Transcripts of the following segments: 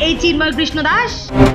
এই চিন্ময় কৃষ্ণ দাস?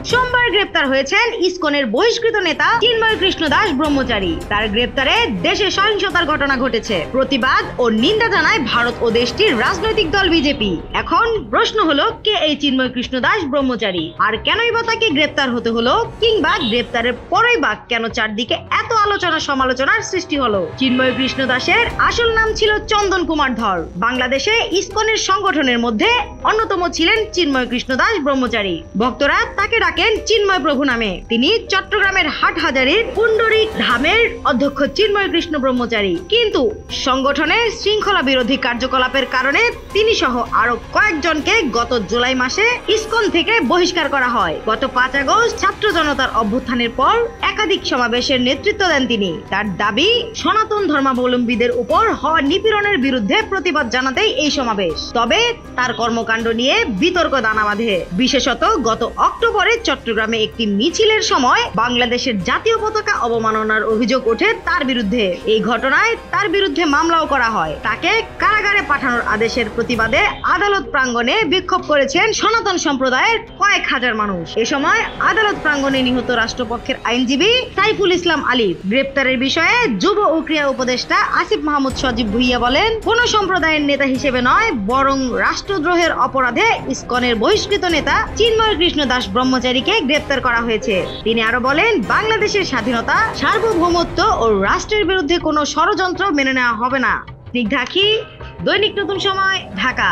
সোমবার গ্রেপ্তার হয়েছেন ইসকনের বহিষ্কৃত নেতা চিন্ময় কৃষ্ণ দাস ব্রহ্মচারী। তার গ্রেপ্তারে দেশে সহিংসতার ঘটনা ঘটেছে। প্রতিবাদ ও নিন্দা জানায় ভারত ও দেশটির রাজনৈতিক দল বিজেপি। এখন প্রশ্ন হলো, কে এই চিন্ময় কৃষ্ণ দাস ব্রহ্মচারী, আর কেনই বা তাকে গ্রেপ্তার হতে হলো, কিংবা গ্রেপ্তারের পরেই বা কেন চারদিকে এত আলোচনা সমালোচনার সৃষ্টি হলো? চিন্ময় কৃষ্ণ দাসের আসল নাম ছিল চন্দন কুমার ধর। বাংলাদেশে ইসকনের সংগঠনের মধ্যে অন্যতম ছিলেন চিন্ময় কৃষ্ণ দাস ব্রহ্মচারী। ভক্তরা তাকে ডাকেন চিন্ময় প্রভু নামে। তিনি চট্টগ্রামের হাটহাজারীর পুন্ডরিক ধামের অধ্যক্ষ চিন্ময় কৃষ্ণ ব্রহ্মচারী। কিন্তু সংগঠনের শৃঙ্খলা বিরোধী কার্যকলাপের কারণে তিনি সহ আরো কয়েকজনকে গত জুলাই মাসে ইসকন থেকে বহিষ্কার করা হয়। গত 5 আগস্ট ছাত্র জনতার অভ্যুত্থানের পর একাধিক সমাবেশের নেতৃত্ব দেন তিনি। তার দাবি, সনাতন ধর্মাবলম্বীদের উপর হওয়া নিপীড়নের বিরুদ্ধে প্রতিবাদ জানাতেই এই সমাবেশ। তবে তার কর্মকাণ্ড নিয়ে বিতর্ক দানা বাঁধে। বিশেষত গত অক্টোবরে চট্টগ্রামে একটি মিছিলের সময় বাংলাদেশের জাতীয় পতাকা অবমাননার অভিযোগ ওঠে তার বিরুদ্ধে। এই ঘটনায় তার বিরুদ্ধে মামলাও করা হয়। তাকে কারাগারে পাঠানোর আদেশের প্রতিবাদে আদালত প্রাঙ্গণে বিক্ষোভ করেছেন সনাতন সম্প্রদায়ের কয়েক হাজার মানুষ। এ সময় আদালত প্রাঙ্গণে নিহত রাষ্ট্রপক্ষের আইনজীবী সাইফুল ইসলাম আলিফ। গ্রেপ্তারের বিষয়ে যুব ও ক্রীড়া উপদেষ্টা আসিফ মাহমুদ সজীব ভুইয়া বলেন, কোন সম্প্রদায়ের নেতা হিসেবে নয়, বরং রাষ্ট্রদ্রোহের অপরাধে ইসকনের বহিষ্কৃত নেতা চিন্ময় কৃষ্ণ দাস ব্রহ্মচারীকে গ্রেপ্তার করা হয়েছে। তিনি আরো বলেন, বাংলাদেশের স্বাধীনতা, সার্বভৌমত্ব ও রাষ্ট্রের বিরুদ্ধে কোনো ষড়যন্ত্র মেনে নেওয়া হবে না। স্নিগ্ধা আখি, দৈনিক নতুন সময়, ঢাকা।